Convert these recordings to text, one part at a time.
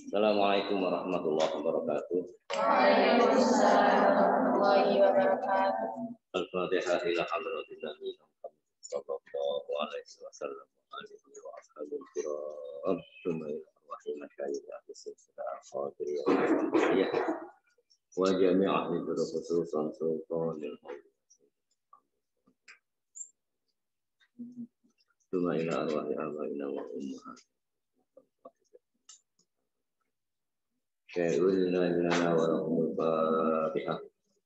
Assalamualaikum warahmatullahi wabarakatuh. Waalaikumsalam warahmatullahi wabarakatuh. Al-Fatihah ila hadratin Nabi Muhammad sallallahu alaihi wasallam wa alihi wa ashabihi kiram. Thumma ila arwahil masyayikh ahli silsilah al-Qadiriyah wa jami' ahli khususan sultanil Thumma ila arwahil abaina wa ummahat. Syai'ul lana wa rahmul Fatihah.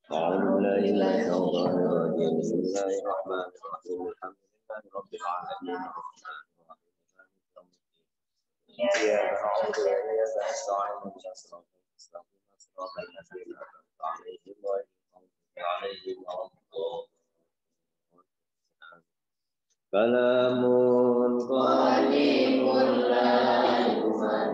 أعوذ بالله من الشيطان الرجيم بسم الله الرحمن الرحيم الحمد لله رب العالمين الرحمن الرحيم إياك نعبد وإياك نستعين اهدنا الصراط المستقيم صراط الذين أنعمت عليهم غير المغضوب عليهم ولا الضالين كلام قديم لا يفهم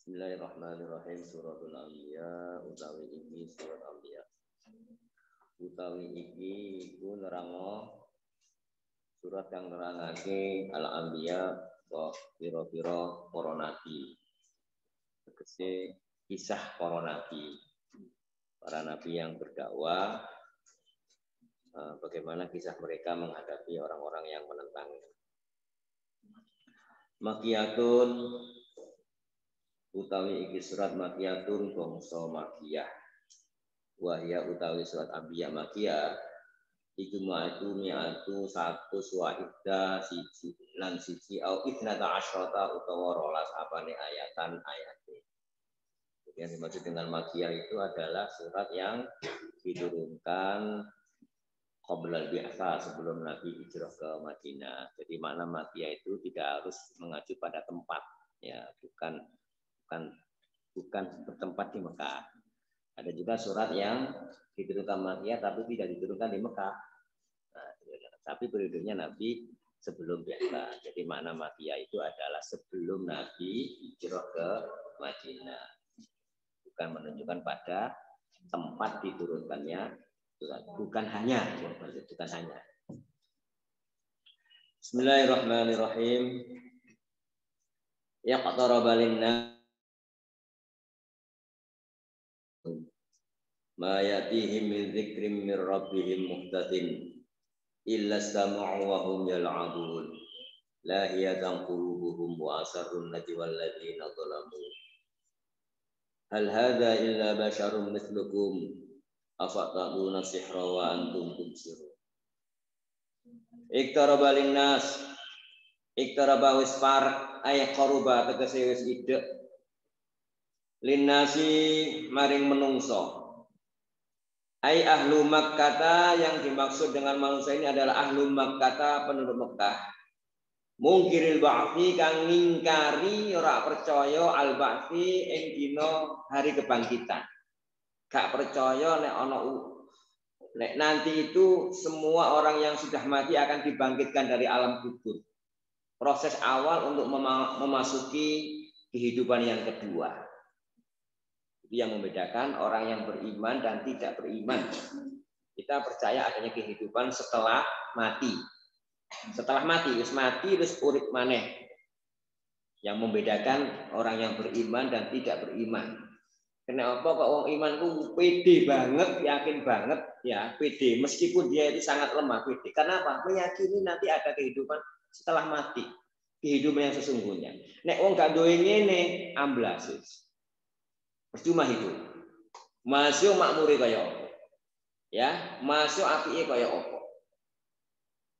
Bismillahirrahmanirrahim. Suratul Anbiya utawi iki surat Anbiya. Utawi iki iku nerangno surat kang nerangake al-anbiya wa pira-pira para nabi. Tegese kisah para nabi. Para nabi yang berdakwah, bagaimana kisah mereka menghadapi orang-orang yang menentangnya. Makiyatun utawi iki surat makiyatun bangsa makiyah. Wahya utawi surat Anbiya makiyah iku ma'atu mi'atu 100 wa idda siji lan siji au idnata asyrata utawa 12 apane ayatan ayate. Yang dimaksud dengan makiyah itu adalah surat yang diturunkan qabla al-bi'tsah sebelum Nabi hijrah ke Madinah. Jadi makna makiyah itu tidak harus mengacu pada tempat, ya, bukan bertempat di Mekah. Ada juga surat yang diturunkan Makkiyah tapi tidak diturunkan di Mekah. Nah, tapi periodenya Nabi sebelum biasa. Jadi makna Makkiyah itu adalah sebelum Nabi hijrah ke Madinah. Bukan menunjukkan pada tempat diturunkannya surat. Bukan hanya. Bismillahirrahmanirrahim. Yaqtaraba lin-nas ma yatihim min dzikrin min rabbihim muhdatsin illa istama'u wa hum yal'abun lahiyatan qulubuhum wa asarrun najwa alladziina zalamu hal hadza illa basharun mithlukum afataquna sihra wa antum tubsirun. Iktaraba linnas iktaraba wisfar ay qaruba tegese wis idek linnasi maring menungso. Ai ahlu Makkah, yang dimaksud dengan manusia ini adalah ahlu Makkah, penduduk Mekah. Mungkiril ba'fi kang ngingkari ora percaya al ba'fi ing dina hari kebangkitan. Gak percaya nek nanti itu semua orang yang sudah mati akan dibangkitkan dari alam kubur. Proses awal untuk memasuki kehidupan yang kedua. Itu yang membedakan orang yang beriman dan tidak beriman. Kita percaya adanya kehidupan setelah mati. Setelah mati, terus urip maneh. Yang membedakan orang yang beriman dan tidak beriman. Kenapa kok orang iman itu pede banget, yakin banget, ya pede. Meskipun dia itu sangat lemah, pede. Karena apa? Meyakini nanti ada kehidupan setelah mati. Kehidupan yang sesungguhnya. Nek wong gak duwe ngene, amblas. Percuma hidup. Masuk makmure kaya apa? Ya, masuk apike kaya apa?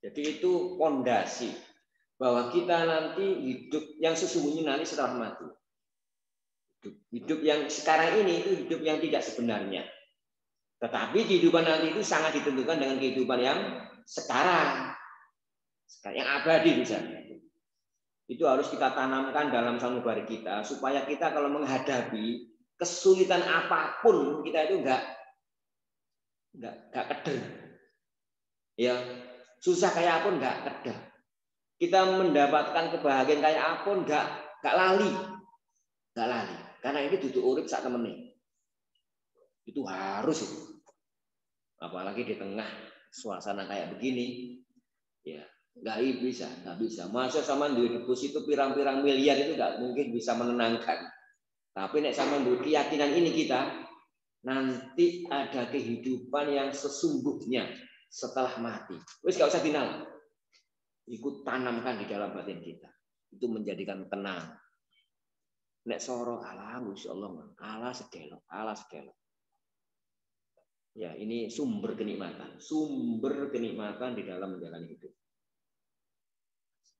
Jadi itu pondasi bahwa kita nanti hidup yang sesungguhnya nanti setelah mati. Hidup yang sekarang ini itu hidup yang tidak sebenarnya. Tetapi kehidupan nanti itu sangat ditentukan dengan kehidupan yang sekarang yang abadi misalnya. Itu harus kita tanamkan dalam sanubari kita supaya kita kalau menghadapi kesulitan apapun kita itu enggak keder. Ya, susah kayak apapun enggak keder. Kita mendapatkan kebahagiaan kayak apapun enggak lali. Enggak lali. Karena ini duduk urip sak temene. Itu harus itu. Apalagi di tengah suasana kayak begini. Ya, enggak bisa. Masa sama duit deposito pirang-pirang miliar itu enggak mungkin bisa menenangkan. Tapi nek sama duit keyakinan ini kita nanti ada kehidupan yang sesungguhnya setelah mati. Wis enggak usah dinal. Ikut tanamkan di dalam batin kita. Itu menjadikan tenang. Nek soro Allah, insyaallah Allah sedelok. Ya, ini sumber kenikmatan di dalam menjalani hidup.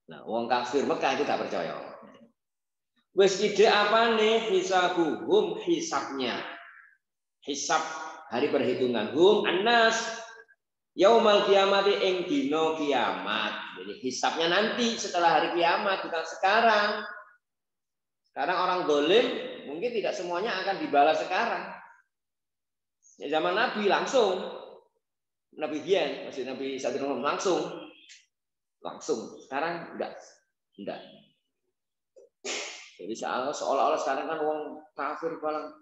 Nah, wong kafir Mekah itu gak percaya. Wes ide apa nih hisabuhum hisabnya. Hisab hari perhitungan hum annas yaumal kiamati ing dino kiamat. Jadi hisabnya nanti setelah hari kiamat bukan sekarang. Sekarang orang dolim mungkin tidak semuanya akan dibalas sekarang. Ya, zaman Nabi langsung. Nabi Dian, maksud Nabi Sadrul langsung. Sekarang enggak. Jadi seolah-olah sekarang kan wong kafir paling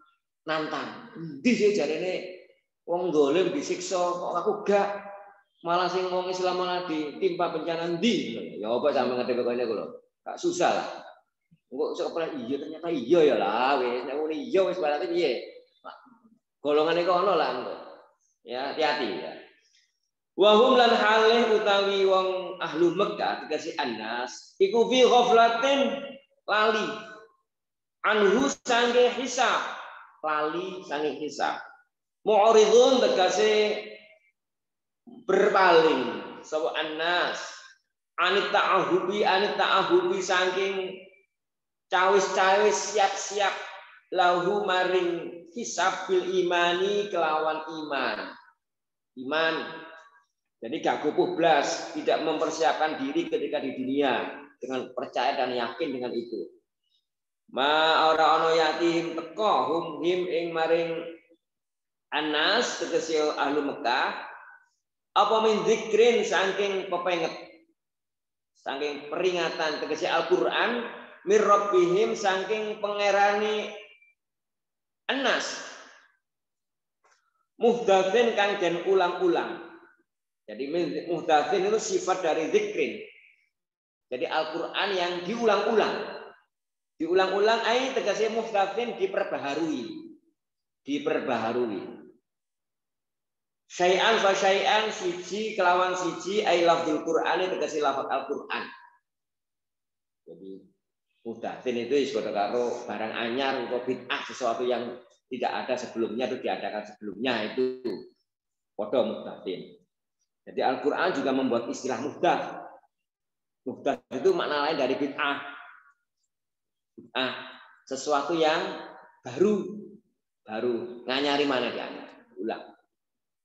nantang. Endi sih jarene wong dolim disiksa kok aku gak. Malah sing wong Islam malah ditimpa bencana endi. Ya apa sampe ngerti pokoknya kula. Gak susah lah. Engko sekolah iya ternyata iya ya lah wis nek muni iya wis berarti piye. Golongane kono lah engko. Ya hati-hati ya. Wahum lan halih utawi wong ahlu Mekah dikasih Anas iku fi ghaflatin lali anhu sange hisab mu'ridun tegase berpaling sapa Anas anit ta'ahubi saking cawis-cawis siap-siap lahu maring hisab bil imani kelawan iman. Jadi gak kupuh blas, tidak mempersiapkan diri ketika di dunia dengan percaya dan yakin dengan itu. Ma ora ana yatim teko hum him ing maring Anas tegese ahlu Mekah apa min dzikrin saking pepenget saking peringatan tegese Al-Qur'an mir rabbihim saking pangerane Anas muhdatsin kang den ulang-ulang. Jadi muhdatsin itu sifat dari dzikrin. Jadi Al-Qur'an yang diulang-ulang. Diulang-ulang ai tegese muhdatsin diperbaharui. Syai'an fa syai'an siji kelawan siji ai lafzul Qur'an tegese lafaz Al-Qur'an. Jadi muhdatsin itu iso karo barang anyar atau bid'ah sesuatu yang tidak ada sebelumnya atau diadakan sebelumnya itu padha muhdatsin. Jadi Al-Quran juga membuat istilah muhdath. Muhdath itu makna lain dari bid'ah. Sesuatu yang baru. Nganyari mana dia?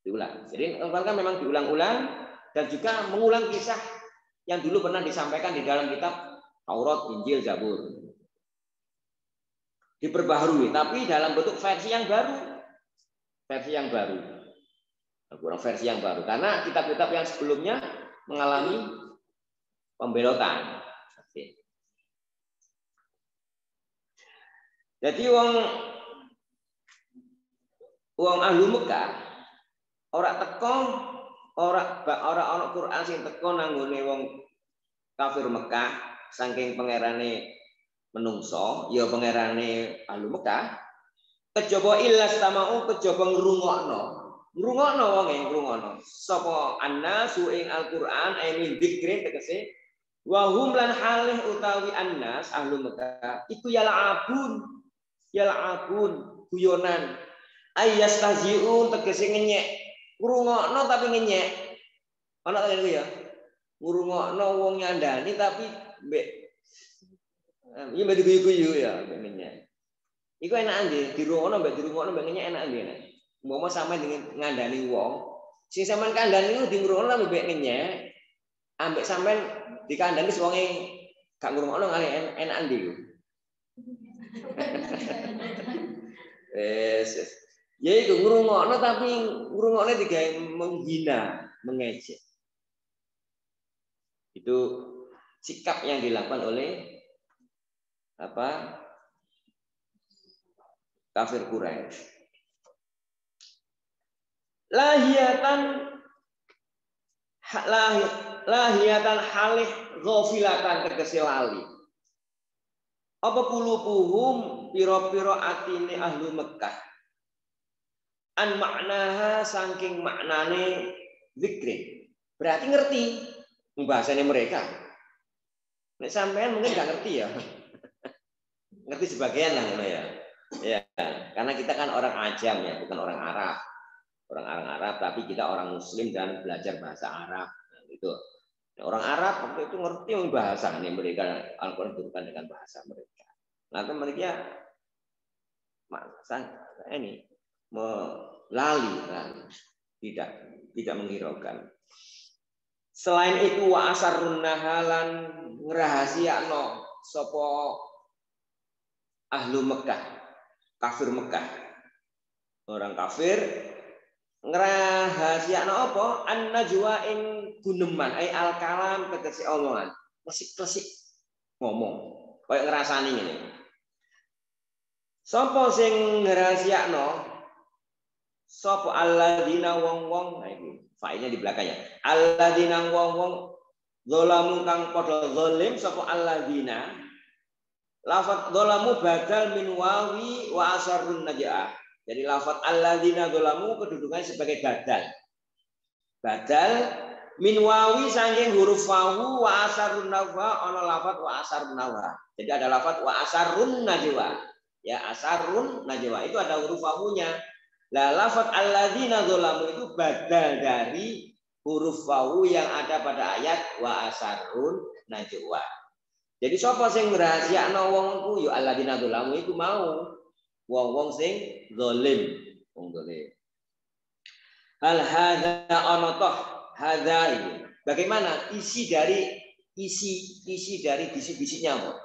Diulang. Jadi Al-Quran kan memang diulang-ulang dan juga mengulang kisah yang dulu pernah disampaikan di dalam kitab Taurat, Injil, Zabur. Diperbaharui, tapi dalam bentuk versi yang baru. Al-Quran versi yang baru karena kitab-kitab yang sebelumnya mengalami pembelotan. Jadi wong ahlu Mekah ora teko, ora ana Quran sing teko nanggone wong kafir Mekah saking pangerane menungso, ya pangerane ahli Mekah, kejaba ilas tamau kejaba ngrungokno. Ngrungokno wonge ngrungokno. Sapa annasu ing Al-Qur'an min dzikri tegese wa hum lan halih utawi annas ahli Mekah iku yal'abun guyonan ayyastaziun tegese ngenyek. Ngrungokno tapi ngenyek. Ana ta ya? Ngrungokno wong nyandani tapi mbek iya mbek guyu-guyu ya mbek ngenyek. Iku enak ndi? Dirungokno mbek ngenyek enak ndi? Umpama sampean dengan ngandani wong, sing sampean kandhani niku dirungokno mbek ngenyek, ambek sampean dikandhani wonge gak ngrungokno ngene enak ndi lho. Ya itu ngrungokno tapi ngrungokne digawe menghina, mengejek. Itu sikap yang dilakukan oleh kafir Quraisy. Lahiyatan halih ghafilatan tegese lali. Apa kulubuhum piro-piro atine ahlu Mekah. An maknaha saking maknane zikri. Berarti ngerti bahasanya mereka. Nek sampean mungkin gak ngerti ya. Ngerti sebagian lah ya. Ya, karena kita kan orang Ajam ya, bukan orang Arab. Orang Arab tapi kita orang Muslim dan belajar bahasa Arab. Nah, itu. Orang Arab waktu itu ngerti bahasa nih mereka Al-Qur'an turunkan dengan bahasa mereka. Nanti mereka ini lali, tidak menghiraukan. Selain itu wa asarun nahalan ngrahasiakno sapa ahlu Mekah, kafir Mekah. Orang kafir ngrahasiakno apa? An-najwa ing guneman ai al-kalam tegese omongan. Klesik-klesik ngomong. Kayak ngrasani ngene. Sapa sing ngrahasiakno? Sapa alladzina wong-wong, nah iki failnya di belakangnya. Alladzina wong-wong zalamu kang padha zalim sapa alladzina. Lafaz zalamu badal min wawi wa asarun najaa. Jadi lafaz alladzina zalamu kedudukannya sebagai badal. Badal min wawi saking huruf wawu wa asarun najwa ana lafaz wa asarun najwa. Jadi ada lafaz wa asarun najwa. Ya asarun najwa itu ada huruf wawunya. Lah lafaz alladzina zalamu itu badal dari huruf wawu yang ada pada ayat wa asarun najwa. Jadi sapa sing ngrahasiakno wong iku ya alladzina zalamu iku mau wong-wong sing zalim, wong zalim. Hal hadza anatoh hadza ini. Bagaimana isi dari bisik-bisiknya apa?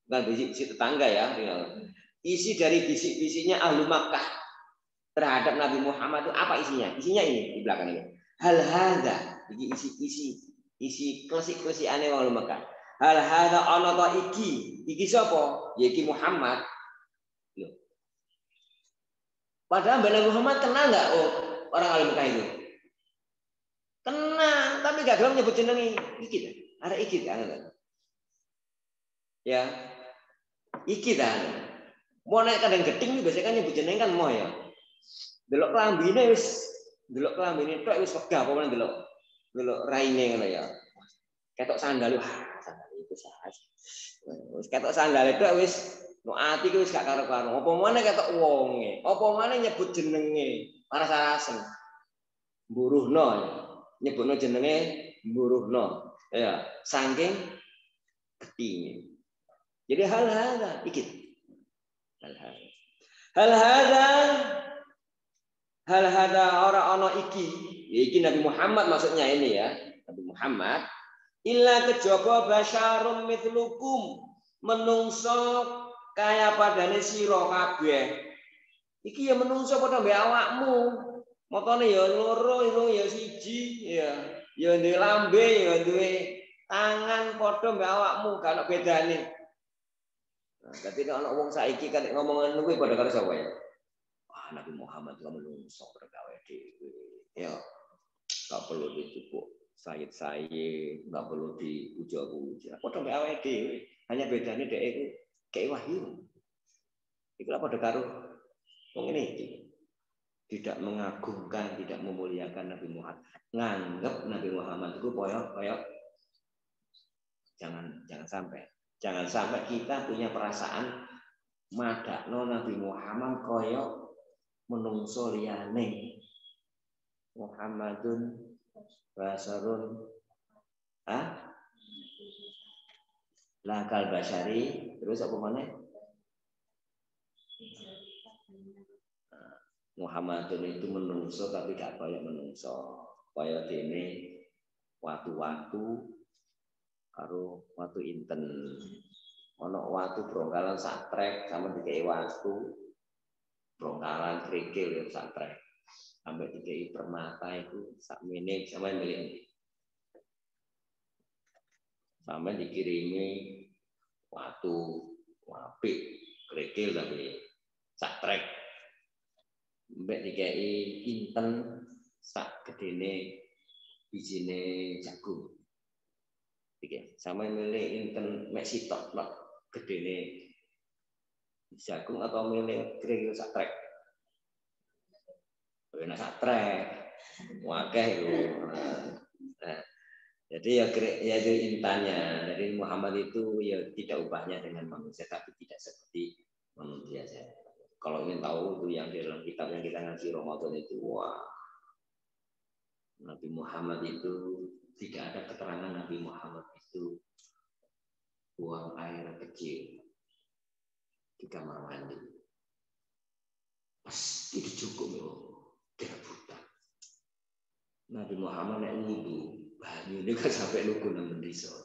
Bukan bisik tetangga ya. Isi dari bisik-bisiknya ahlu Makkah terhadap Nabi Muhammad itu apa isinya? Isinya ini di belakang ini. Hal hadza, iki isi klasik-klasik aneh wong ahlu Makkah. Hal hadza anatoh iki sapa? Ya iki Muhammad. Padahal Nabi Muhammad kenal nggak orang ahli Mekah itu? Kenal, tapi gak gelem nyebut jenengi. Iki ada iki kan? Ya, iki kan. Mau naik kadang geding biasanya kan nyebut jenengi kan mau ya. Delok klambine wis, tok wis wegah apa men delok raine ngono ya. Ketok sandal itu sah. Wis ketok sandal itu wis no ati ku wis gak karo-karo. Apa meneh ketok wonge, apa meneh nyebut jenenge, paras-arasen. Mburuhno ya. Nyebutno jenenge mburuhno. Ya, saking gedhinge. Jadi hal-hal iki. Hal-hal ora ana iki. Ya iki Nabi Muhammad maksudnya ini ya. Nabi Muhammad illa kejaba basyarum mithlukum menungso kaya padane sira kabeh. Iki ya menungso padha mbek awakmu. Motone ya loro, ya siji, ya duwe lambe, ya duwe tangan padha mbek awakmu, gak ono bedane. Nah, dadi nek ana wong saiki kan ngomongan kuwi padha karo sapa ya? Wah, Nabi Muhammad ku menungso padha gawe dhewe. Ya, nggak perlu dicupuk sayit-sayit, nggak perlu dipuja-puja. Padha mek awake dhewe. Hanya bedanya dhek itu kayak wahyu. Iku apa karo wong ngene iki. Tidak mengagungkan, tidak memuliakan Nabi Muhammad. Nganggep Nabi Muhammad itu koyo jangan sampai. Jangan sampai kita punya perasaan madakno Nabi Muhammad koyo menungso liyane. Muhammadun basarun lakal basyari, terus apa mana? Muhammadun itu menungso tapi gak kaya menungso. Kaya dene watu-watu karo watu inten. Ono watu brongkalan sak trek sama dikei watu brongkalan krikil ya sak trek. Sampai dikei permata itu sak menit sama milih. Sampai dikirimi watu apik krikil tapi sak trek. Mbak dikei inten sak gedene bijine jagung. Iki sama milih inten mek sitok mak gedene jagung atau milih krikil sak trek. Enak sak trek. Wakeh itu. Nah, jadi ya itu intannya. Dari Muhammad itu ya tidak ubahnya dengan manusia tapi tidak seperti manusia saja. Kalau ingin tahu itu yang di dalam kitab yang kita ngaji Ramadan itu, wah, Nabi Muhammad itu tidak ada keterangan Nabi Muhammad itu buang air kecil di kamar mandi. Pasti cukup loh, kerebutan. Nabi Muhammad yang wudu, banyu ini kan sampai lugu nang mendiso.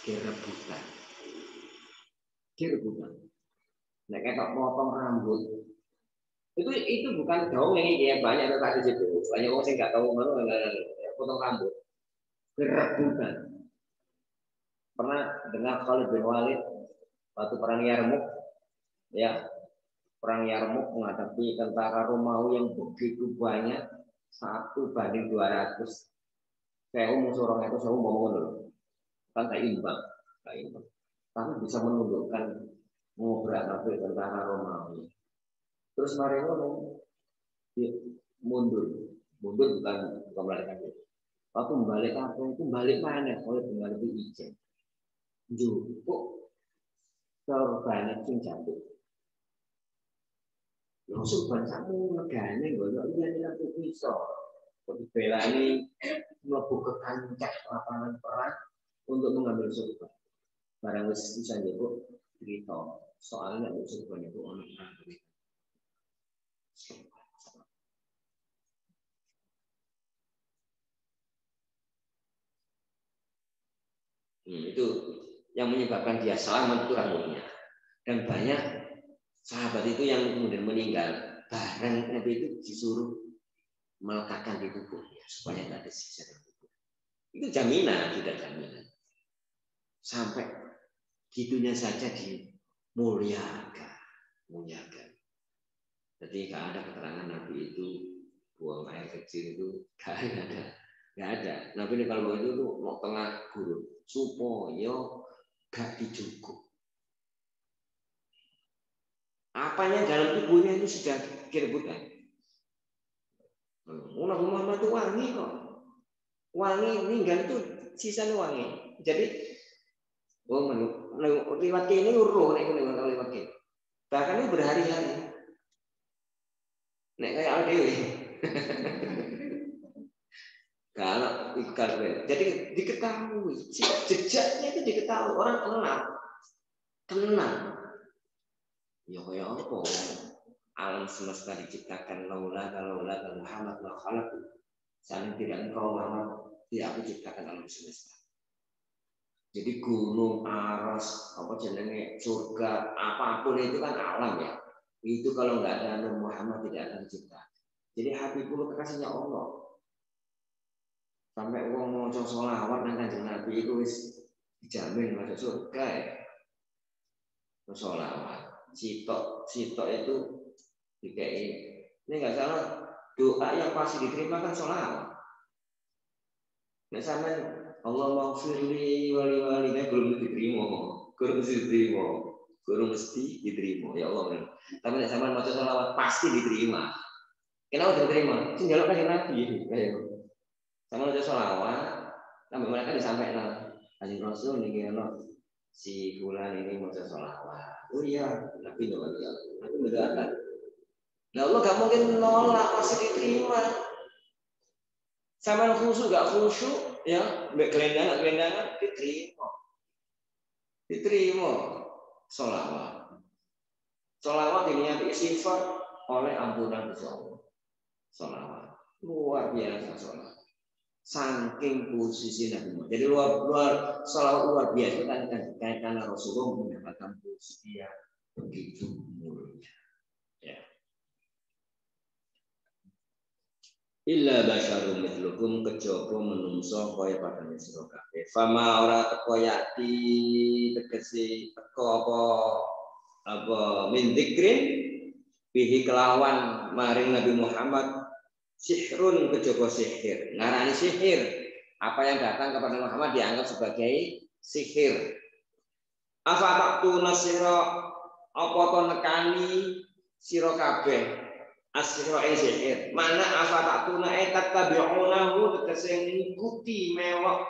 Kerebutan. Nek ketok potong rambut. Itu bukan dongeng ya, banyak yang tak situ. Banyak orang yang enggak tahu mana potong rambut. Kerebutan. Pernah dengar Khalid bin Walid waktu perang Yarmuk, ya, perang Yarmuk menghadapi tentara Romawi yang begitu banyak, 1:200. Saya musuh orang itu saya mau dulu, kan tak imbang. Tapi bisa menundukkan ngobrak kabeh tentara Romawi. Terus mereka mundur bukan melarikan diri. Waktu balik kampung itu balik mana? Oleh balik ijen. Jupuk korban sing jatuh. Langsung bancamu negane golek iya aku iso. Kok dibelani mlebu ke kancah lapangan perang untuk mengambil surga. Barang wis bisa njupuk cerita. Soalnya surga itu ono perang. Itu yang menyebabkan dia selamat itu rambutnya. Dan banyak sahabat itu yang kemudian meninggal, barang Nabi itu disuruh melekatkan di tubuhnya supaya tidak ada sisa di tubuh. Itu jaminan, tidak jaminan. Sampai gitunya saja dimuliakan. Jadi nggak ada keterangan Nabi itu buang air kecil itu nggak ada. Nabi ini kalau begitu tuh mau tengah gurun supaya gak dicukup. Apanya dalam tubuhnya itu sudah kerebutan. Nabi Muhammad itu wangi kok. Wangi meninggal itu sisanya wangi. Jadi lewat ini uruh lewat ini. Bahkan ini berhari-hari. Nek kayak Aldewi. Kalau ikan, jadi diketahui, jejaknya itu diketahui, orang kenal. Ya kayak apa? Alam semesta diciptakan laula Muhammad wa khalaqu. Saling tidak engkau Muhammad, tidak aku ciptakan alam semesta. Jadi gunung, aras, apa jenenge, surga, apapun itu kan alam ya. Itu kalau nggak ada Nabi Muhammad tidak akan diciptakan. Jadi Habibullah kekasihnya Allah. Sampai uang mau sholawat nang Kanjeng Nabi itu wis dijamin masuk surga ya. Sholawat. Sitok itu dikai. Ini nggak salah doa yang pasti diterima kan sholawat. Nek sampean Allah maghfirli wali walidayya belum diterima, belum mesti diterima. Ya Allah. Tapi nek sampean maca sholawat pasti diterima. Kenapa diterima? Sing njaluk kanjeng Nabi. Ayo. Sama maca sholawat, sampai mereka disampaikan Kanjeng Rasul niki ana si fulan ini maca sholawat. Oh iya, Nabi nggak ada. Nabi nggak ada. Nah Allah gak mungkin nolak, pasti diterima. Sama khusyuk gak khusyuk, ya, gelendangan diterima. Sholawat. Sholawat diniati istighfar oleh ampunan Gusti Allah. Sholawat luar biasa sholawat. Saking posisi Nabi Muhammad. Jadi sholawat luar biasa karena Rasulullah mendapatkan posisi yang begitu mulia. Ya. Illa basyarum mithlukum kejaba menungso kaya padane sira kabeh. Fama ora teko yati tegese teko apa min dzikrin bihi kelawan maring Nabi Muhammad sihrun kejaba sihir. Ngarani sihir. Apa yang datang kepada Muhammad dianggap sebagai sihir. Afa taqtu nasira apa to nekani sira kabeh asiro sihir. Mana afatatuna tattabi'unahu tegese ngikuti mewah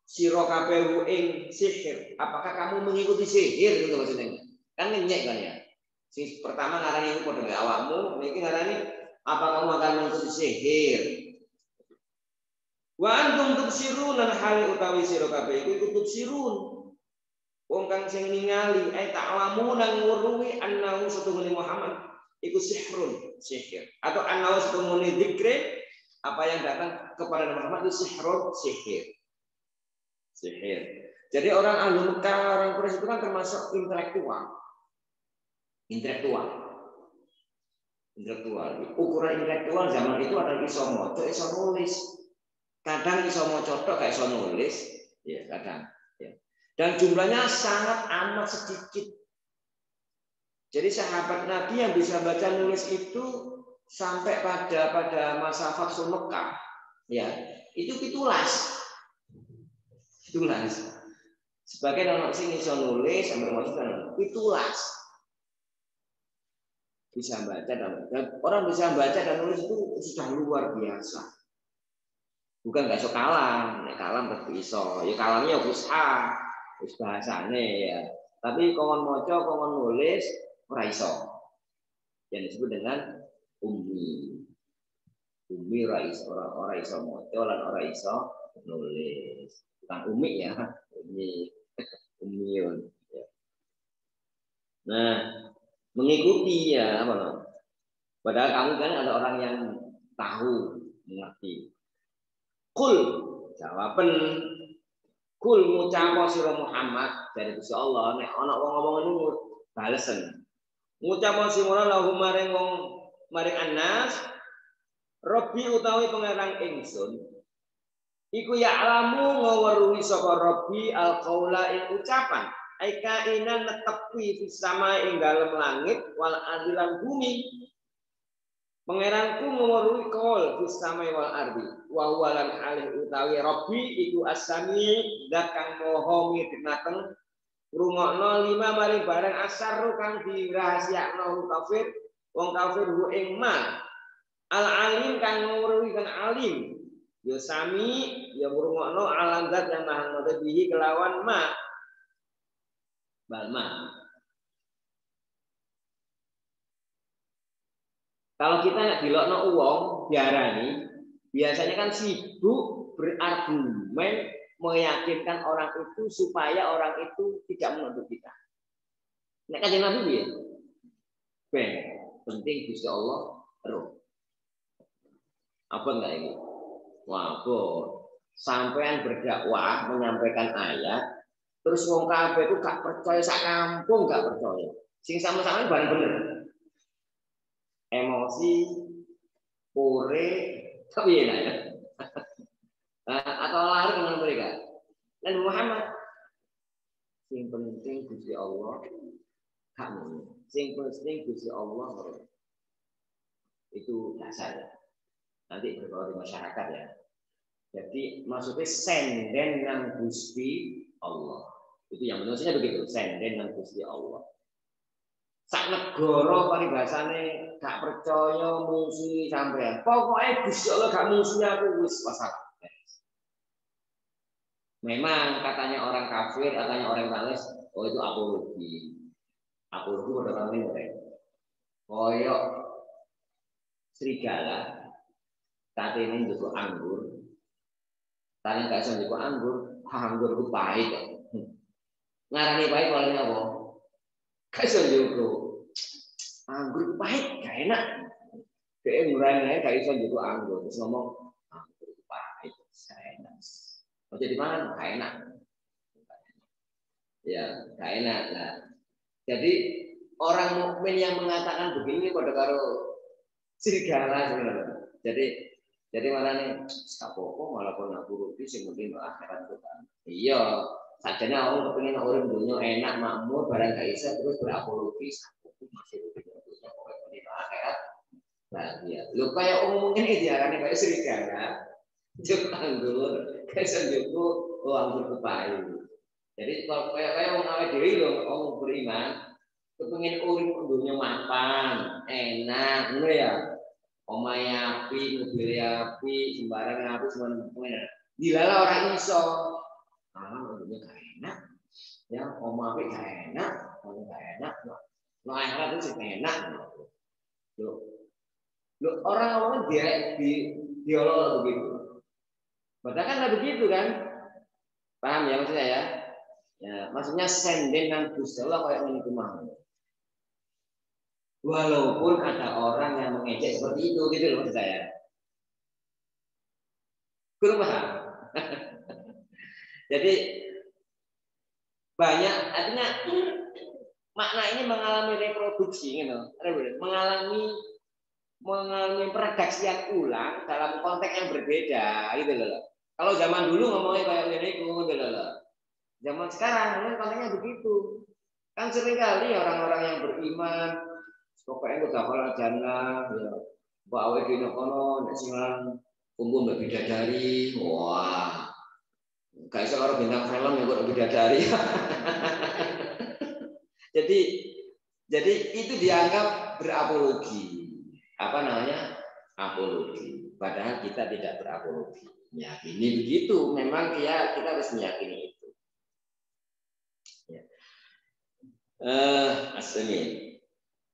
sira kabeh ing sihir. Apakah kamu mengikuti sihir itu maksudnya? Kan ngenyek kan ya. Sing pertama ngarani iku padha karo awakmu, niki ngarani apa kamu akan mengikuti sihir. Wa antum tubsirun lan hal utawi sira kabeh iku tubsirun. Wong kang sing ningali ta'lamu nang nguruwi annahu satuhune Muhammad iku sihrun, sihir. Atau annahu setumuni dzikri, apa yang datang kepada Muhammad itu sihrun, sihir. Sihir. Jadi orang ahli Mekah, orang Quraisy itu kan termasuk intelektual. Ukuran intelektual zaman itu adalah iso maca, iso nulis. Kadang iso maca tok gak iso nulis, ya kadang. Ya. Dan jumlahnya sangat amat sedikit. Jadi sahabat Nabi yang bisa baca nulis itu sampai pada masa Fathul Mekah, ya itu pitulas. Sebagai anak sing iso nulis sampai masuk pitulas. Bisa baca dan orang bisa baca dan nulis itu sudah luar biasa. Bukan gak iso kalam, nek kalam tetep iso. Ya kalamnya fusha, wis bahasane ya. Tapi kongon maca, kongon nulis ora iso. Yang disebut dengan ummi. Ummi ora iso maca lan ora iso nulis. Bukan ummi ya, ummiun. Nah, mengikuti ya apa? Padahal kamu kan ada orang yang tahu, mengerti. Kul jawaban kul ngucap sira Muhammad dari Gusti Allah nek ana wong ngomong ngono balesen. Ngucap sira lahum maring wong maring Anas Robbi utawi pangeran ingsun iku ya'lamu ngaweruhi sapa Robbi al-qaula ing ucapan aika ina netepi fis sama ing dalem langit wal adilan bumi. Pangeranku ngaweruhi qaul fis sama wal ardi wa huwa lan alih utawi Robbi iku as-sami zat kang maha midhanten rungokno lima maring barang asar kang dirahasiakno kafir wong kafir hu ing ma al alim kang ngweruhi kang alim ya sami ya ngrungokno alam zat yang maha ngono bihi kelawan ma balma. Kalau kita nak dilokno uang diarani biasanya kan sibuk berargumen meyakinkan orang itu supaya orang itu tidak menuduh kita. Nek kanjeng Nabi piye? Ben, penting Gusti Allah roh. Apa enggak ini? Wah, sampean berdakwah menyampaikan ayat, terus wong kabeh itu gak percaya, sak kampung gak percaya. Sing sama-sama bareng bener. Emosi, pore, tapi ya. Atau lari dengan mereka. Dan Muhammad, sing penting Gusti Allah kamu, sing penting Gusti Allah itu dasar. Nanti berbaur di masyarakat ya. Jadi maksudnya senden nang Gusti Allah. Itu yang menurutnya begitu, senden nang Gusti Allah. Sak negara paribasane gak percaya musuhi sampean. Pokoknya Gusti Allah gak musuhi aku wis masalah. Memang katanya orang kafir, katanya orang Bangladesh, oh itu apologi. Apologi pada orang mereka. Koyok serigala, kata ini juga anggur. Tanya gak bisa juga anggur itu pahit. Ngarani pahit oleh apa? Gak bisa juga. Anggur itu pahit, gak enak. Dia ngurangnya gak bisa juga anggur. Terus ngomong, anggur itu pahit, gak enak. Mau jadi mana? Gak enak. Ya, gak enak. Nah, jadi orang mukmin yang mengatakan begini pada karo serigala sebenarnya. Jadi mana nih? Apa-apa walaupun aku rugi sing penting akhirat Tuhan. Iya, sajane aku kepengin urip dunya enak makmur barang gak iso terus berapologi aku masih rugi dunya pokoknya penting akhirat. Bahagia. Lho kaya mungkin diarani kaya serigala. Juk anggur, kesan juku anggur kepayu. Jadi kalau kaya wong awake dhewe lho wong beriman kepengin urip dunya mapan, enak, ngono ya. Omahe api, mobil api, sembarang api semuanya. Dilala orang iso. Untungnya gak enak. Ya, omah api gak enak, omah gak enak. Nah, akhirat itu enak. Loh, orang-orang di dialog begitu. Padahal kan nggak begitu kan? Paham ya maksudnya ya? Ya, maksudnya senden dan Gusti Allah kayak ini kemana? Walaupun ada orang yang mengejek seperti itu, gitu loh maksud saya. Kurang paham? Jadi banyak, artinya makna ini mengalami reproduksi, gitu, mengalami peredaksian ulang dalam konteks yang berbeda, gitu loh. Kalau zaman dulu ngomongnya kayak ini, gitu loh. Zaman sekarang mungkin konteksnya begitu. Kan seringkali orang-orang yang beriman pokoknya udah kalau jannah ya bawa di kono nek sing kumpul mbak bidadari. Wah. Gak iso karo bintang film yang kok bidadari. jadi itu dianggap berapologi. Apa namanya? Apologi. Padahal kita tidak berapologi. Meyakini begitu, memang kita harus meyakini itu. Ya. Asmi.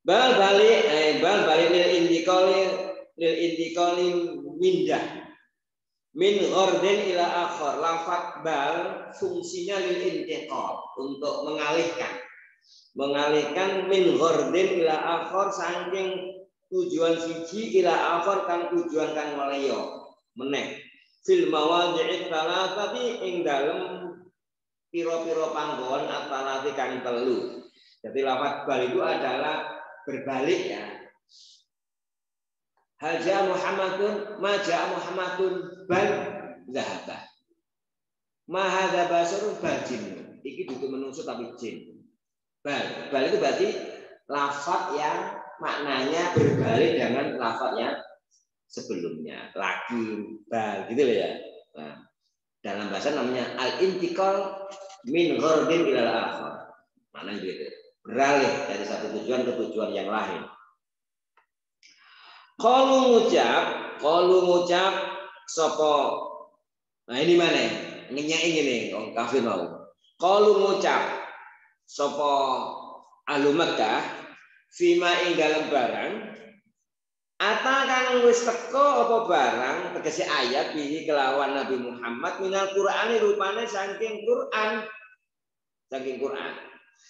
Bal balik lil indikoli mindah min ghordin ila akhor. Lafat bal fungsinya lil intiqal untuk mengalihkan min ghordin ila akhor saking tujuan siji ila akhor kan tujuan kang meleyo meneh fil mawadhi'i thalathati ing dalem pira-pira panggon atalati kang telu. Jadi lafaz bal itu adalah berbalik ya. Haja Muhammadun, maja Muhammadun bal zahaba. Ma hadza basarun bal jin. Iki dudu menungso tapi jin. Bal itu berarti lafaz yang maknanya berbalik dengan lafaz yang sebelumnya. Lagi bal gitu loh ya. Nah, dalam bahasa namanya al-intiqal min ghardin ila al-akhar. Maknanya gitu. Beralih dari satu tujuan ke tujuan yang lain. Kalau ngucap sopo. Nah ini mana? Ngenyai ini orang kafir mau. Kalau ngucap sopo ahlu Makkah fima ing dalam barang ata kang wis teko apa barang tegese ayat bihi kelawan Nabi Muhammad minal Qur'ani rupane saking Qur'an.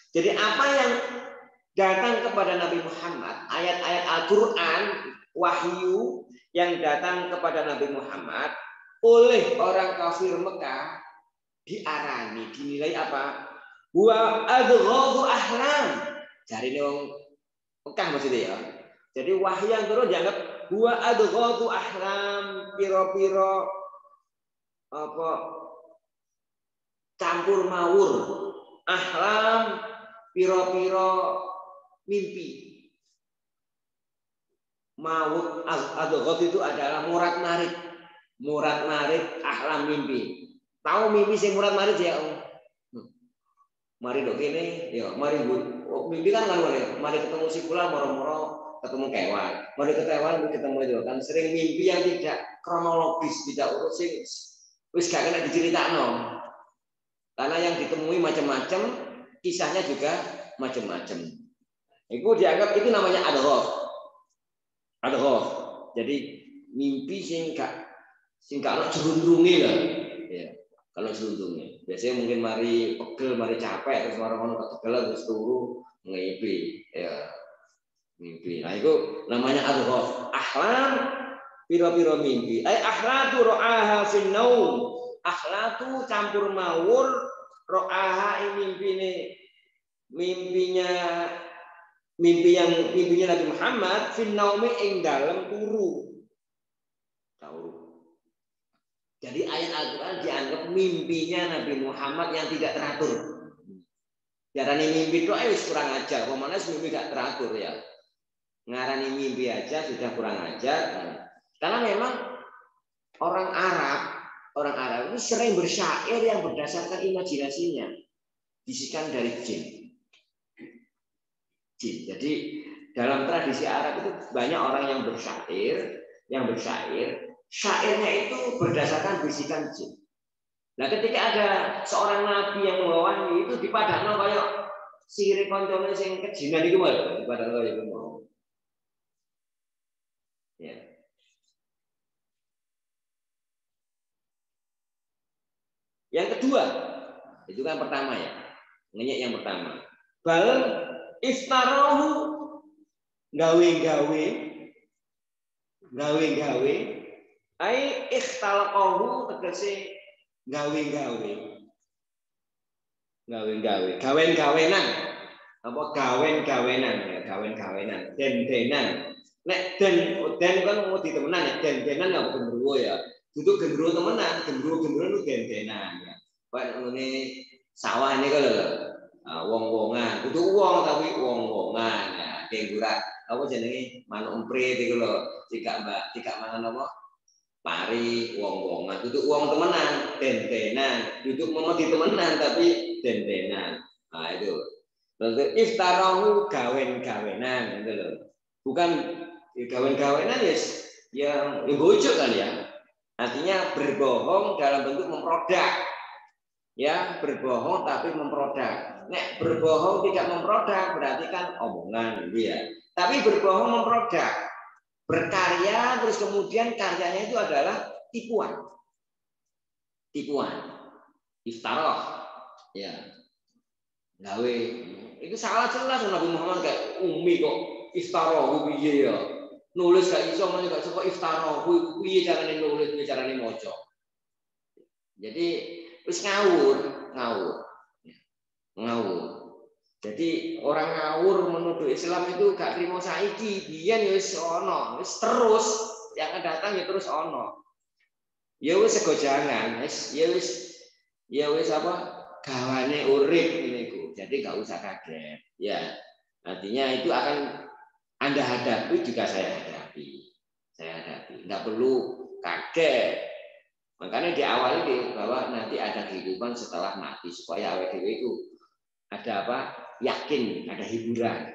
Jadi apa yang datang kepada Nabi Muhammad, ayat-ayat Al-Quran, wahyu yang datang kepada Nabi Muhammad oleh orang kafir Mekah diarani, dinilai apa? Wa adghadhu ahlam. Dari orang Mekah maksudnya ya. Jadi wahyu yang turun dianggap wa adghadhu ahlam, piro-piro apa campur mawur. Ahlam piro-piro mimpi. maut adghot itu adalah murat-marit. Murat-marit ahlam mimpi. Tahu mimpi sing murat-marit ya, Om? Mari dok gini, ya mari mimpi kan mari ketemu si pula moro-moro ketemu kewan. Mari ketemu itu kan sering mimpi yang tidak kronologis, tidak urut sing wis gak kena diceritakno. Karena yang ditemui macam-macam, kisahnya juga macam-macam. Itu dianggap itu namanya adghot. Adghot. Jadi mimpi sing gak ono jerundrunge lah. Ya, kalau jerundrunge. Biasanya mungkin mari pegel, mari capek terus orang-orang ketegelan terus turu ngipi. Ya. Mimpi. Nah, itu namanya adghot. Ahlam piro-piro mimpi. Ahlatu ra'aha fin naum. Ahlatu campur mawur ra'aha mimpinya Nabi Muhammad fin naumi ing dalem turu. Jadi ayat Al-Quran dianggap mimpinya Nabi Muhammad yang tidak teratur. Jarani mimpi itu kurang ajar. Pemana mimpi gak teratur ya. Ngarani mimpi aja sudah kurang ajar. Karena memang orang Arab ini sering bersyair yang berdasarkan imajinasinya. Bisikan dari jin. Jadi dalam tradisi Arab itu banyak orang yang bersyair. Syairnya itu berdasarkan bisikan jin. Nah, ketika ada seorang nabi yang membawahi itu dipadakno kaya sihir koncone sing kejinan iku wae, dipadakno kaya iku mau. Ya. Yang kedua, itu kan pertama ya. Ngenyek yang pertama. Bal iftarahu gawe-gawe ai ikhtalaqahu tegese gawe-gawenan apa gawen-gawenan ya gawen-gawenan den-denan nek den kan mau ditemenan ya den-denan enggak gendruwo ya duduk gendruwo temenan gendruwo itu den-denan ya kaya ngene sawah ini kalau wong-wongan duduk wong tapi wong-wongan ya kenggurak apa jenenge manuk emprit iku lho cicak mangan apa pari wong-wongan duduk wong temenan den-denan duduk mau ditemenan tapi den-denan. Nah itu berarti iftarahu gawen-gawenan gitu loh. Bukan gawen-gawenan yang bojo kan ya. Artinya berbohong dalam bentuk memprodak. Ya, berbohong tapi memprodak. Nek berbohong tidak memprodak berarti kan omongan gitu ya. Tapi berbohong memprodak. Berkarya terus kemudian karyanya itu adalah tipuan. Iftarah. Ya. Gawe. Itu salah jelas Nabi Muhammad kayak umi kok iftarah piye ya. Nulis gak iso men gak saka iftarah piye carane nulis, piye carane maca. Jadi wis ngawur. Jadi orang ngawur menuduh Islam itu gak terima saiki, biyen ya wis ono, wis terus yang akan datang ya terus ono. Ya wis segojangan, ya wis apa gawane urip niku. Jadi gak usah kaget. Ya. Artinya itu akan Anda hadapi juga saya hadapi. Enggak perlu kaget. Makanya diawali bahwa nanti ada kehidupan setelah mati supaya awake dhewe itu ada apa? Yakin, ada hiburan.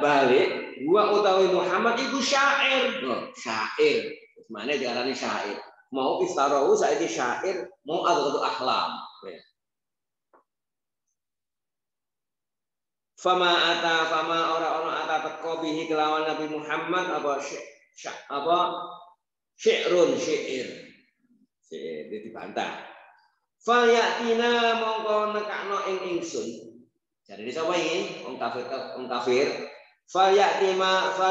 Balik gua utawi Muhammad itu syair. Syair. Mana diarani syair? Mau iftarahu saiki syair, mau adghatu ahlam. Fama ora teko bihi kelawan Nabi Muhammad syi'run syair. Syair dibantah. Falyatina mongko nekakno ing ingsun. Jadi sapa iki? Wong kafir. Falyatina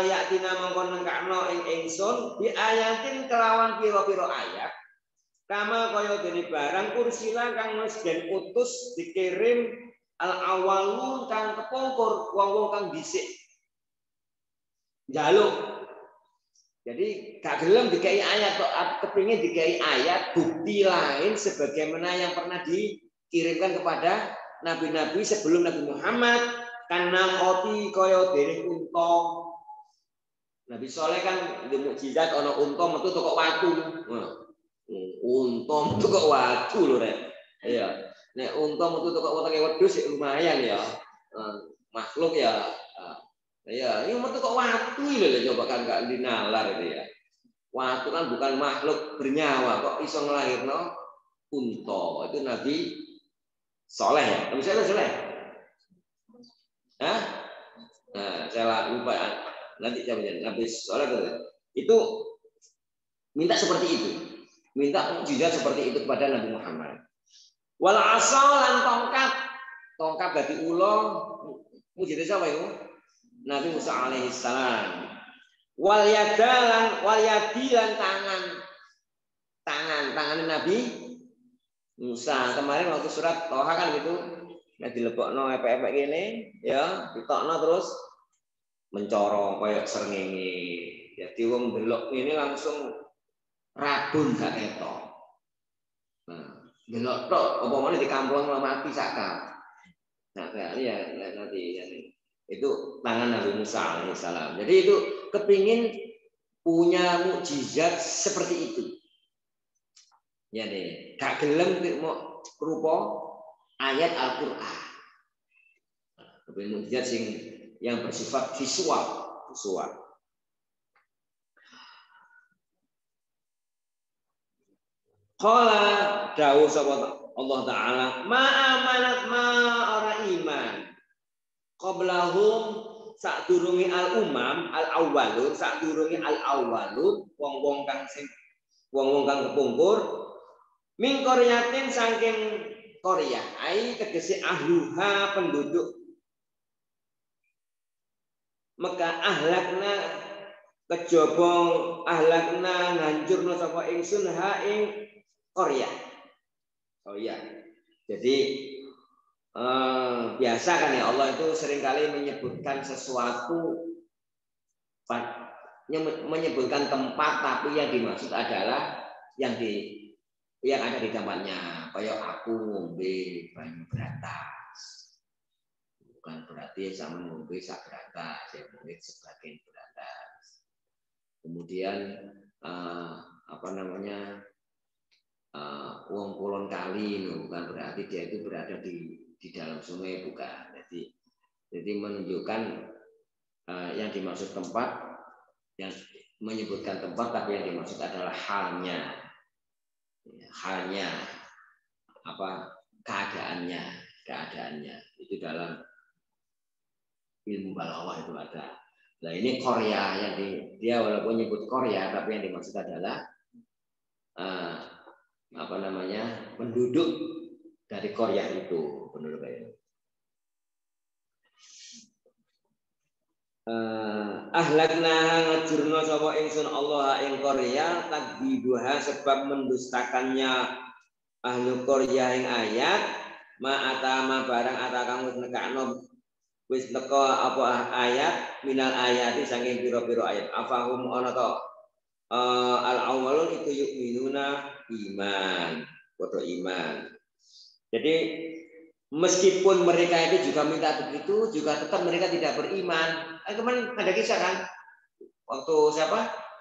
mongko nekakno ing ingsun bi ayatin kelawan pira-pira ayat. Kama kaya dene barang kursila kang wis den utus dikirim al-awwalun kang kepungkur wong-wong kang dhisik. Njaluk. Jadi gak gelem dikai ayat kok kepingin dikai ayat bukti lain sebagaimana yang pernah dikirimkan kepada nabi-nabi sebelum Nabi Muhammad karena koti kaya dene unta. Nabi Soleh kan di mukjizat ana unta metu teko watu. Unta metu kok watu lho rek. Iya. Nek unta metu teko wetenge wedhus lumayan ya. Makhluk ya. Iya, ini metu kok watu lho coba kan gak dinalar itu ya. Watu kan bukan makhluk bernyawa kok iso ngelahirno unta. Itu Nabi Soleh ya. Nabi Soleh. Hah? Nah, saya lupa ya. Nanti saya bilang Nabi Soleh itu minta seperti itu. Minta mukjizat seperti itu kepada Nabi Muhammad. Wal asal lan tongkat. Tongkat dadi ula mukjizat siapa itu? Nabi Musa alaihi salam. Wal yadi lan tangan Nabi Musa. Kemarin waktu surat Toha kan gitu. Nah dilebokno epek-epek gini ya, ditokno terus mencorong kayak srengenge. Jadi wong delok ini langsung rabun gak ketok. Nah, delok tok apa meneh dikamplong mati sakal. Nah, ini ya nanti ya. Itu tangan Nabi Musa alaihissalam. Jadi itu kepingin punya mukjizat seperti itu. Ya deh, gak gelem mau rupa ayat Al-Qur'an. Kepingin mukjizat yang bersifat visual. Qala dawuh sapa Allah taala, ma amanat ma ora iman. Qablahum sadurunge al-umam al-awwalun, sadurunge al-awwalun wong-wong kang kepungkur min qaryatin saking Korea, ai tegese ahluha penduduk Mekah ahlakna kejaba ahlakna ngancurna sapa ingsun ha ing Korea. Oh iya. Jadi biasa kan ya Allah itu seringkali menyebutkan sesuatu menyebutkan tempat tapi yang dimaksud adalah yang ada di tempatnya. Kayak aku ngombe banyu beratas. Bukan berarti sama ngombe sak beratas, ya mungkin sebagian beratas. Kemudian wong kulon kali bukan berarti dia itu berada di dalam sungai, bukan. Jadi menunjukkan yang dimaksud tempat, yang menyebutkan tempat tapi yang dimaksud adalah halnya keadaannya itu dalam ilmu balaghah itu ada. Nah ini Korea yang dia walaupun nyebut Korea tapi yang dimaksud adalah penduduk dari Korea itu, penduduk itu. Ahlakna ngajurna sapa ingsun Allah ing Korea takdzibuha sebab mendustakannya ahlu Korea ing ayat ma atama barang kang wis nekakno wis teko apa ayat minal ayati saking pira-pira ayat afahum ana to al-awwalun itu yu'minuna iman, padha iman. Jadi meskipun mereka itu juga minta begitu, juga tetap mereka tidak beriman. Kemarin ada kisah kan, waktu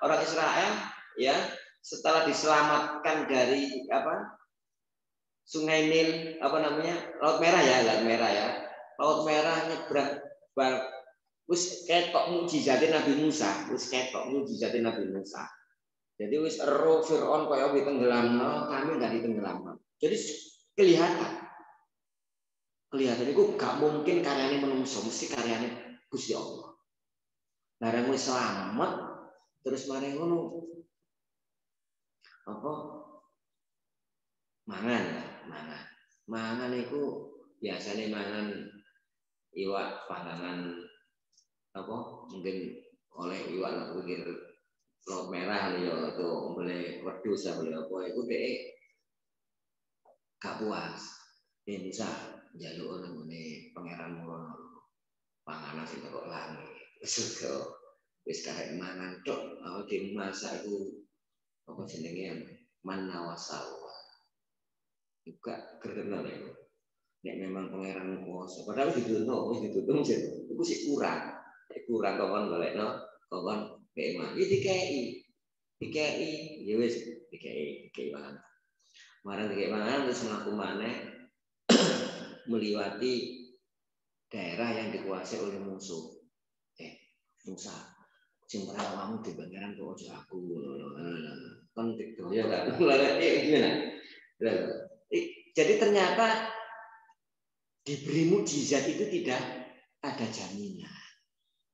orang Israel ya setelah diselamatkan dari Sungai Nil Laut Merah ya, Laut Merah nyebrang wis ketok mukjizatin Nabi Musa, Jadi wis ero Firaun kaya ditenggelamno, kami enggak ditenggelamno. Jadi kelihatan itu gak mungkin karyane menungso, mesti karyane Gusti Allah. Barang wis selamat terus mari ngono mangan iku biasane mangan iwak panganan mungkin oleh iwak pikir Laut Merah ya atau boleh wedhus boleh apa iku dhek gak puas. Bisa njaluk ngene pangeran murono panganan sing kok langit. Wis karek mangan tok awake masak iku apa jenenge manawasawa. Juga gerena lho. nek memang pangeran kuwasa. Padahal ditutup iku sik kurang. Kurang kok golekno kok keiman. Iki dikei, ya wis dikei mangan. Marang dikei mangan terus mlaku maneh meliwati daerah yang dikuasai oleh musuh. Musa, sing perawamu di pangeran kok aja aku. Kan ya kan. Gimana? Jadi ternyata diberi mukjizat itu tidak ada jaminan.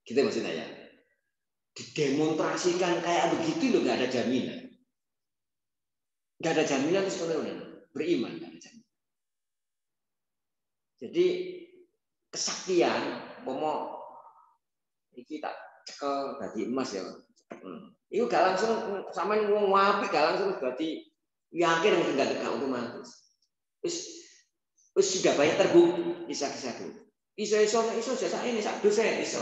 Gitu maksudnya ya. Didemonstrasikan kayak begitu loh, nggak ada jaminan. Nggak ada jaminan terus beriman nggak ada jaminan. Jadi kesaktian, iki tak cekel dadi emas ya. Itu gak langsung sama wong apik gak langsung dadi yakin enggak otomatis. Wis sudah banyak terbukti kisah-kisah itu. Iso jasa ini sak dosen iso.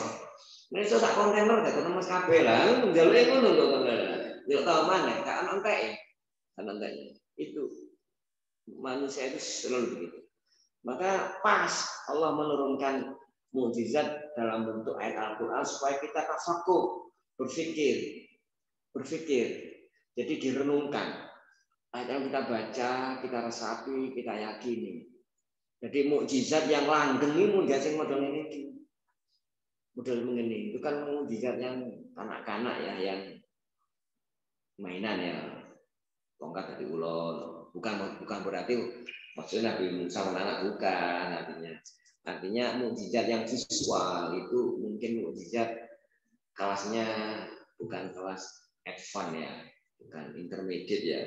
Nek iso sak kontainer gak ono mas kabeh lah. Njaluk ngono lho kontainer. Yo tau maneh gak ono entek. Kan enteknya. Itu manusia itu selalu begitu. Maka pas Allah menurunkan mukjizat dalam bentuk ayat Al-Quran supaya kita tafakkur, berpikir. Jadi direnungkan. Ayat yang kita baca, kita resapi, kita yakini. Jadi mukjizat yang langgeng ini mukjizat yang model ini. Model begini itu kan mukjizat yang kanak-kanak ya, yang mainan ya. Tongkat dari ulon. Bukan berarti maksudnya Nabi Musa anak bukan artinya mukjizat yang visual itu mungkin mukjizat kelasnya bukan kelas advance ya, bukan intermediate ya,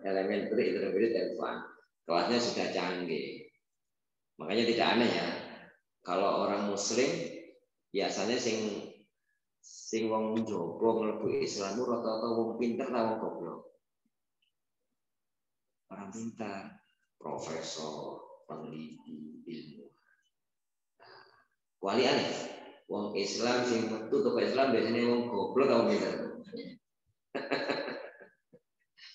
elementary, intermediate, advance. Kelasnya sudah canggih. Makanya tidak aneh ya kalau orang Muslim biasanya sing wong njaba mlebu Islam rata-rata wong pinter ta wong goblok. Orang pintar, profesor, peneliti, ilmu. Kualian ya, wong Islam sing metu toko Islam biasanya wong goblok atau pintar.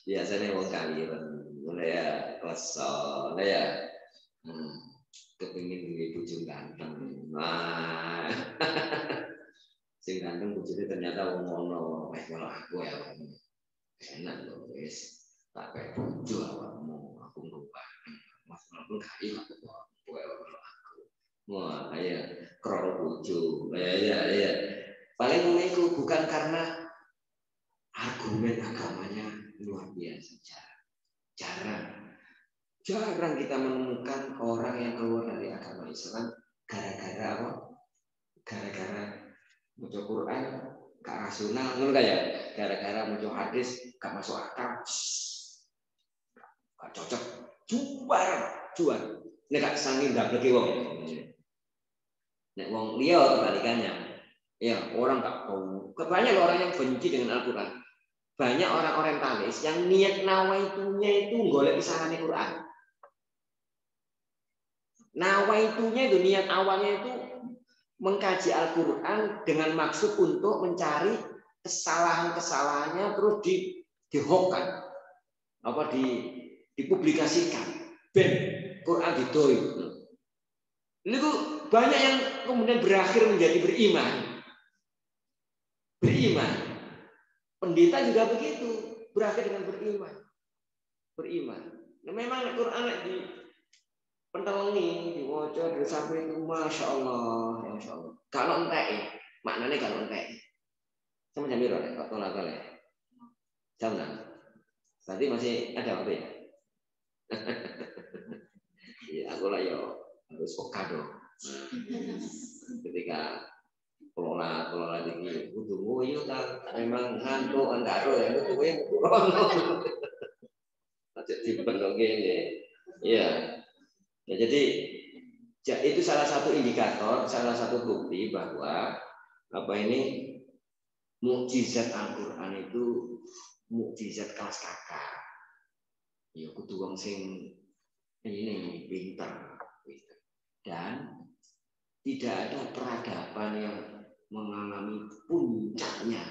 Biasanya wong kalian, mulai ya kesel, ya. Kepingin duwe bojo ganteng. Nah, sing ganteng bojone ternyata wong ngono, wis malah aku ya. Enak lho wis. Tak kayak bojo awakmu, aku ngubah. Mas aku kaya aku aku. Wah, ya kroro bojo. Ya. Paling itu bukan karena argumen agamanya luar biasa. Jarang kita menemukan orang yang keluar dari agama Islam gara-gara apa? Gara-gara baca Quran gak rasional, ngono ya. Gara-gara baca hadis gak masuk akal. Gak cocok. Jual. Nek gak sangi ndableke wong. Nek wong liya kebalikannya. Ya, orang gak tahu. Banyak orang yang benci dengan Al-Quran. Banyak orang orientalis yang niat nawaitunya itu golek kesalahan Quran. Nawaitunya itu niat awalnya itu mengkaji Al-Quran dengan maksud untuk mencari kesalahan-kesalahannya terus dihokkan apa dipublikasikan ben Quran didoi. Itu banyak yang kemudian berakhir menjadi beriman. Pendeta juga begitu, berakhir dengan beriman. Nah, memang Al-Quran di pentelengi diwaca sampai itu masya Allah. Kalau entek, maknanya kalau entek. Sama jam berapa? Kok tolak ya? Jam 6. Berarti masih ada waktu ya? Ya aku lah yo harus peka dong. Ketika kelola tinggi, butuh yo memang ngantuk andaro ya, butuh yo kurang. Aja dipendong gini. Iya. Ya, jadi itu salah satu indikator, salah satu bukti bahwa mukjizat Al-Quran itu mukjizat kelas kakak. Ya kudu wong sing ini pintar. Dan tidak ada peradaban yang mengalami puncaknya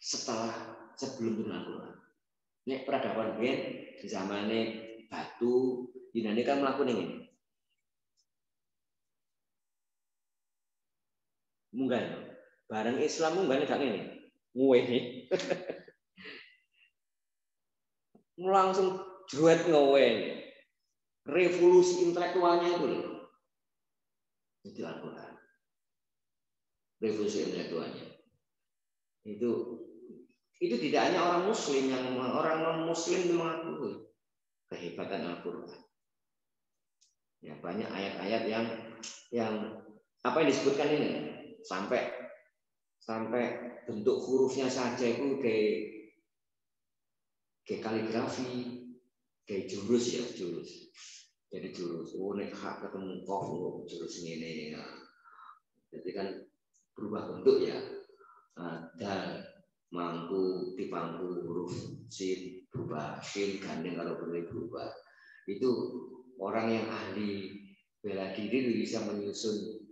sebelum turun Al-Quran. Nek peradaban di zamannya batu Yunani kan melakukan ini. Munggah. Bareng Islam munggah gak ngene. Nguwe. Langsung jeruat ngowe. Revolusi intelektualnya itu loh. Itu Al-Quran. Revolusi intelektualnya. Itu tidak hanya orang Muslim yang orang non Muslim mengakui kehebatan Al-Quran. Ya, banyak ayat-ayat yang apa yang disebutkan ini sampai bentuk hurufnya saja itu kayak kaligrafi, kayak jurus ya, jurus. Jadi jurus, nek hak ketemu kof, jurus ini. Ya. Jadi kan berubah bentuk ya. Dan mangku dipangku huruf sin berubah, sin gandeng kalau boleh berubah. Itu orang yang ahli bela diri bisa menyusun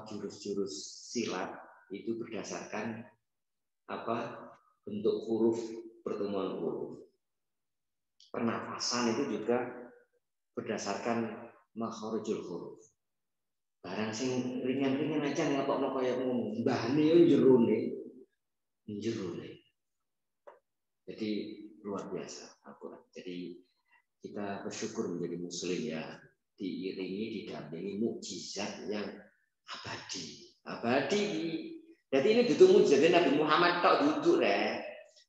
jurus-jurus silat itu berdasarkan bentuk huruf, pertemuan huruf. Pernafasan itu juga berdasarkan makharijul huruf. Barang sing ringan-ringan aja ngapa-ngapa kaya ngono, mbahne yo jerone. Jadi luar biasa Al-Quran. Jadi kita bersyukur menjadi muslim ya, diiringi didampingi mukjizat yang abadi. Jadi ini duduk mukjizat Nabi Muhammad tok duduk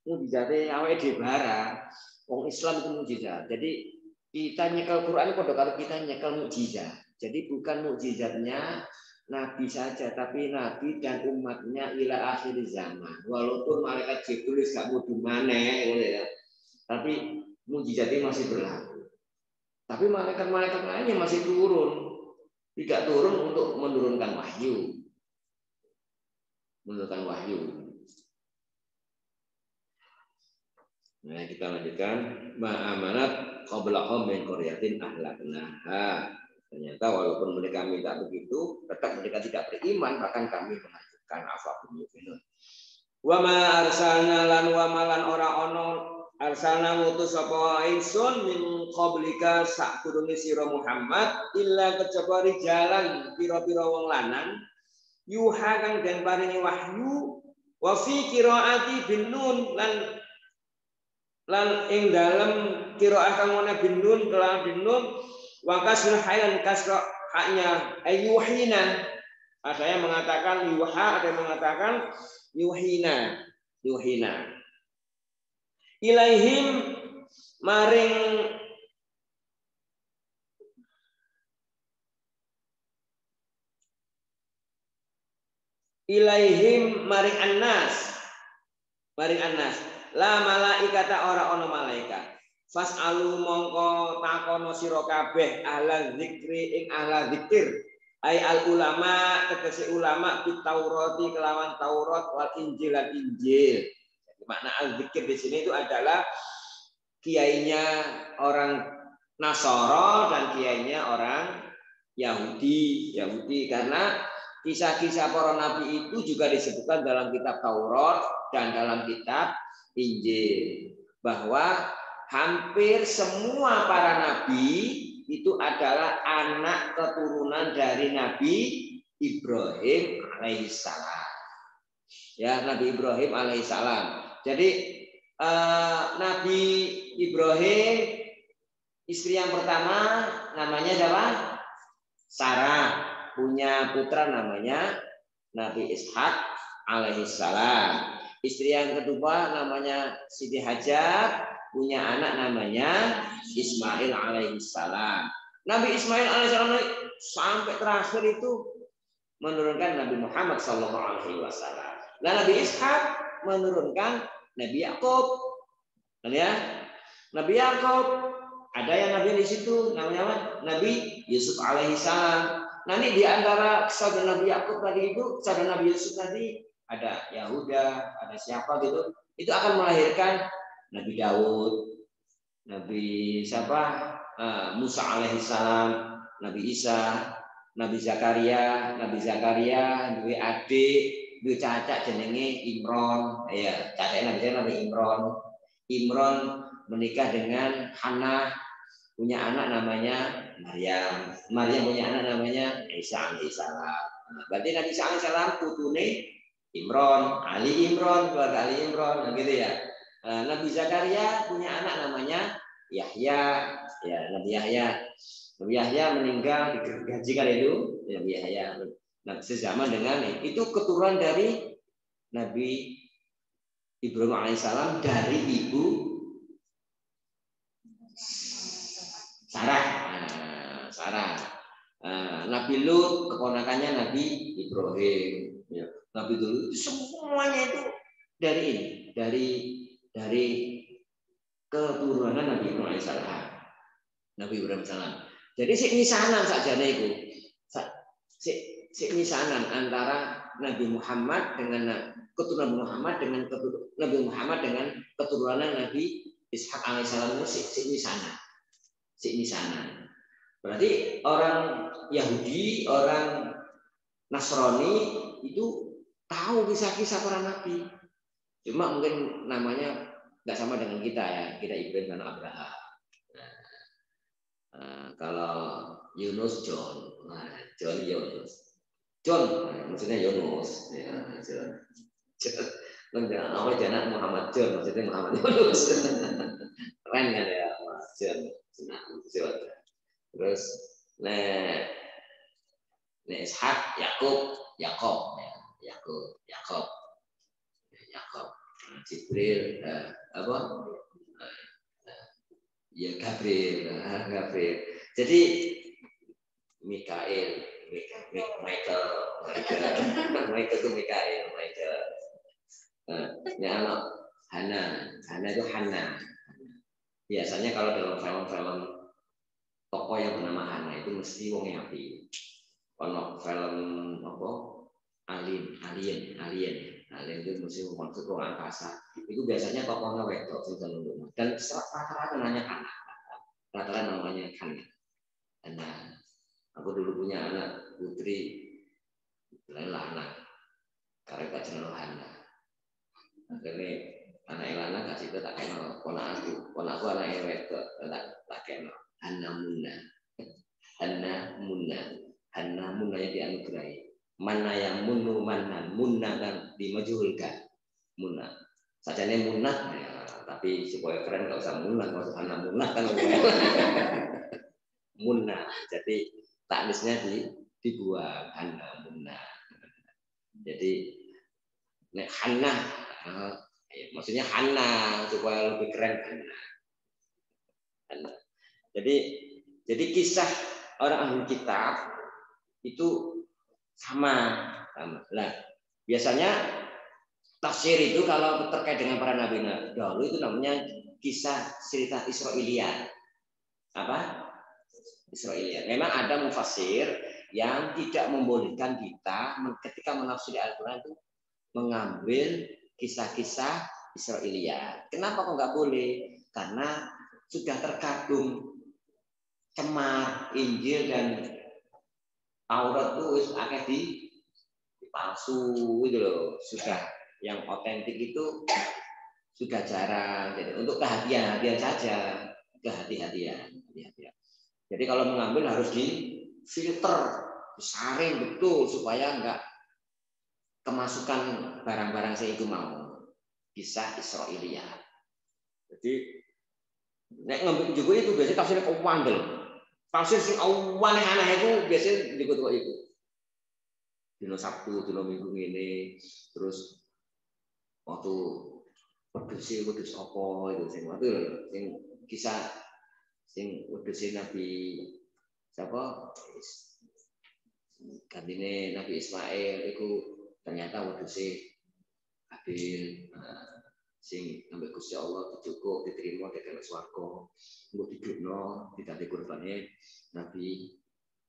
mukjizate awake dhewe barang. Wong Islam itu mukjizat. Jadi kita nyekel Quran pada kalau kita nyekel mukjizat. Jadi bukan mukjizatnya Nabi saja, tapi Nabi dan umatnya ila akhir zaman. Walaupun malaikat Jibril gak mudu maneh, ya. Tapi mukjizatnya masih berlaku. Tapi malaikat-malaikat lainnya masih turun. Tidak turun untuk menurunkan wahyu. Nah, kita lanjutkan. Ma'amanat qablahum min qaryatin ahlaknaha. Ternyata walaupun mereka minta begitu, tetap mereka tidak beriman, bahkan kami menghancurkan afaqul mu'minun. Wa ma arsalna lan wa malan ora ono arsalna ngutus sapa ingsun min qablika sakdurunge sira Muhammad illa kejaba jalan pira-pira wong lanang yuha kang den paringi wahyu wa fi qiraati bin nun lan ing dalem qiraah kang ana bin nun kelawan bin nun wa kasrul haylan kasra haknya ayuhina. Ada yang mengatakan yuha, ada yang mengatakan yuhina. Ilaihim maring annas. La malaikata ora ono malaikat. Fas'alu mongko takono sira kabeh ahla zikri ing ahla zikir. Ai al ulama tegese ulama di Taurati kelawan Taurat wal Injil lan Injil. Jadi makna al zikir di sini itu adalah kiainya orang Nasara dan kiainya orang Yahudi karena kisah-kisah para nabi itu juga disebutkan dalam kitab Taurat dan dalam kitab Injil bahwa hampir semua para nabi itu adalah anak keturunan dari Nabi Ibrahim alaihissalam. Ya, Nabi Ibrahim alaihissalam. Jadi Nabi Ibrahim istri yang pertama namanya siapa? Sarah, punya putra namanya Nabi Ishak alaihissalam. Istri yang kedua namanya Siti Hajar, punya anak namanya Ismail alaihissalam. Nabi Ismail alaihissalam sampai terakhir itu menurunkan Nabi Muhammad sallallahu alaihi wasallam. Dan Nabi Ishak menurunkan Nabi Yakub. Ya, Nabi Yakub ada yang Nabi di situ namanya Nabi Yusuf alaihissalam. Nanti di antara saudara Nabi Yakub tadi itu, saudara Nabi Yusuf tadi ada Yahuda, ada siapa gitu, itu akan melahirkan Nabi Daud, Nabi siapa? Musa alaihissalam, Nabi Isa, Nabi Zakaria, duwe adik, duwe cacak jenenge Imron, ya, cacak Nabi Imron. Imron menikah dengan Hannah, punya anak namanya Maryam. Maryam punya anak namanya Isa alaihissalam. Nah, berarti Nabi Isa alaihissalam putune Imron, Ali Imron, keluarga Ali Imron, nah, gitu ya. Nabi Zakaria punya anak namanya Yahya, ya Nabi Yahya. Nabi Yahya meninggal digajikan itu, Nabi Yahya. Nah, sezaman dengan itu keturunan dari Nabi Ibrahim alaihissalam dari ibu Sarah. Sarah. Nabi Lut keponakannya Nabi Ibrahim. Ya. Nabi Lut semuanya itu dari ini, dari keturunan Nabi Ibrahim alaihissalam. Nabi Ibrahim alaihissalam. Jadi si misanan saja itu. Si misanan antara Nabi Muhammad dengan keturunan Muhammad dengan Nabi Muhammad dengan keturunan Nabi Ishak alaihissalam itu si misanan. Berarti orang Yahudi, orang Nasrani itu tahu kisah-kisah para nabi. Cuma mungkin namanya nggak sama dengan kita ya. Kita Ibrahim dan Abraham. Kalau Yunus John, John Yunus. John maksudnya Yunus. Ya, John. Awal jangan Muhammad John, maksudnya Muhammad Yunus. Keren kan ya, John. Terus Ishak Yakub. Jibril ya Gabriel. Jadi Michael itu Michael. Ya anak Hana itu Hana. Biasanya kalau dalam film-film tokoh yang bernama Hana itu mesti wong api. Kalau film apa? Alien itu mesti maksud orang angkasa. Itu biasanya tokohnya wedok dan rata-rata namanya Hana. Rata-rata namanya Hana. Hana. Aku dulu punya anak putri, Lana. Karena tak jeneng Hana. Akhirnya anak Lana kasih itu tak kenal. Ponak aku anak wedok tak kenal. Hana Munna yang dianugerahi. Mana yang munu munna dan dimajulkan. Munna. Sajane munna, ya, tapi supaya keren nggak usah munna, nggak usah Hana Munna kan. Munna. Jadi taknisnya dibuang Hana Munna. Jadi Hana, maksudnya Hana supaya lebih keren Hana. Jadi kisah orang ahli kitab itu sama. Nah, biasanya tafsir itu kalau terkait dengan para nabi dahulu itu namanya kisah cerita Israiliyat. Apa? Israiliyat. Memang ada mufassir yang tidak membolehkan kita ketika menafsiri Al-Quran itu mengambil kisah-kisah Israiliyat. Kenapa kok nggak boleh? Karena sudah terkandung cemar Injil dan Taurat itu akeh dipalsu gitu loh. Sudah yang otentik itu sudah jarang. Jadi untuk kehati-hatian saja, kehati-hatian. Jadi kalau mengambil harus difilter, disaring betul supaya enggak kemasukan barang-barang saya itu mau. Kisah Israiliyat. Jadi nek ngambil juga itu biasanya tafsirnya kewandel. Tafsir sing aneh-aneh itu biasanya dikutuk itu. Dino Sabtu, dino Minggu ini, terus waktu wedhus apa itu sing waktu sing kisah sing wedhus Nabi siapa? Gandine Nabi Ismail itu ternyata wedhus Habil. Sing ambek Gusti Allah dicukup diterima dekat swarga mbok didukno dadi kurbane Nabi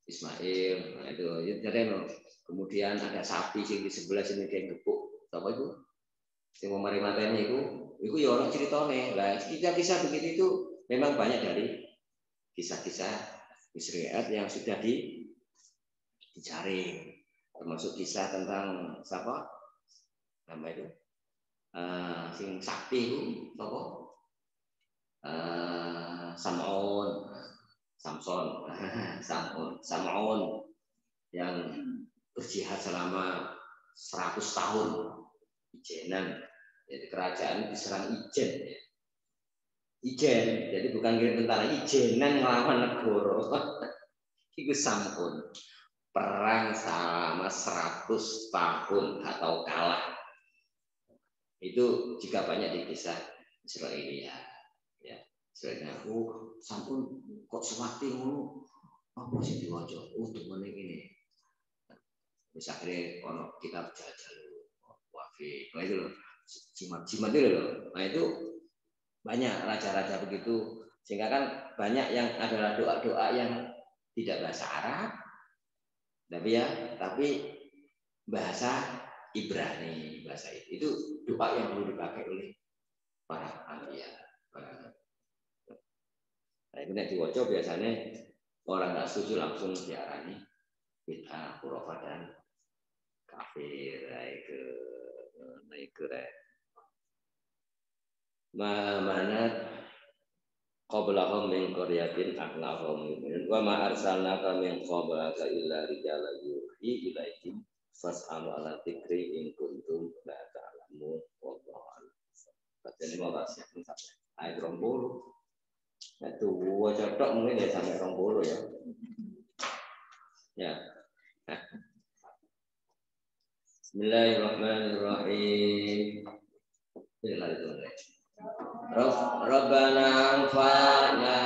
Ismail. Nah, itu jadi kemudian ada sapi sing di sebelah sini kayak gepuk apa itu sing mau mari mateni itu ya ono ceritane. Lah kisah-kisah begitu itu memang banyak dari kisah-kisah Israiliyat yang sudah dicari, termasuk kisah tentang siapa nama itu sing sakti itu apa? Sam'un. Samson, Sam'un yang berjihad selama 100 tahun. Ijenan, jadi kerajaan diserang Ijen. Ya. Ijen, jadi bukan kirim tentara, Ijenan melawan negara. Itu Sam'un. Perang selama 100 tahun atau kalah. Itu juga banyak di kisah Israelia. Ya. Sebenarnya, Sam'un kok sewaktu ngono apa sih diwaca? Temen ini. Terus akhirnya ono kitab Jajal Wafi. Nah itu loh, jimat itu loh. Nah itu banyak raja-raja begitu. Sehingga kan banyak yang adalah doa-doa yang tidak bahasa Arab. Tapi bahasa Ibrani, bahasa itu doa yang perlu dipakai oleh para anbiya. Nah, ini diwaca biasanya orang nggak setuju langsung diarani bid'ah, khurafat dan kafir, naik ke mana qablahum min qaryatin ahlahum wa ma arsalnaka min qablaka illa rijalan yuhi ilaihim fas'alu ala dzikri in kuntum la ta'lamun wallahu a'lam. Bacaan mau bahasa ayat 20. Itu cocok mungkin ya sampai 20 ya. Ya. Bismillahirrahmanirrahim. Rabbana anfa'na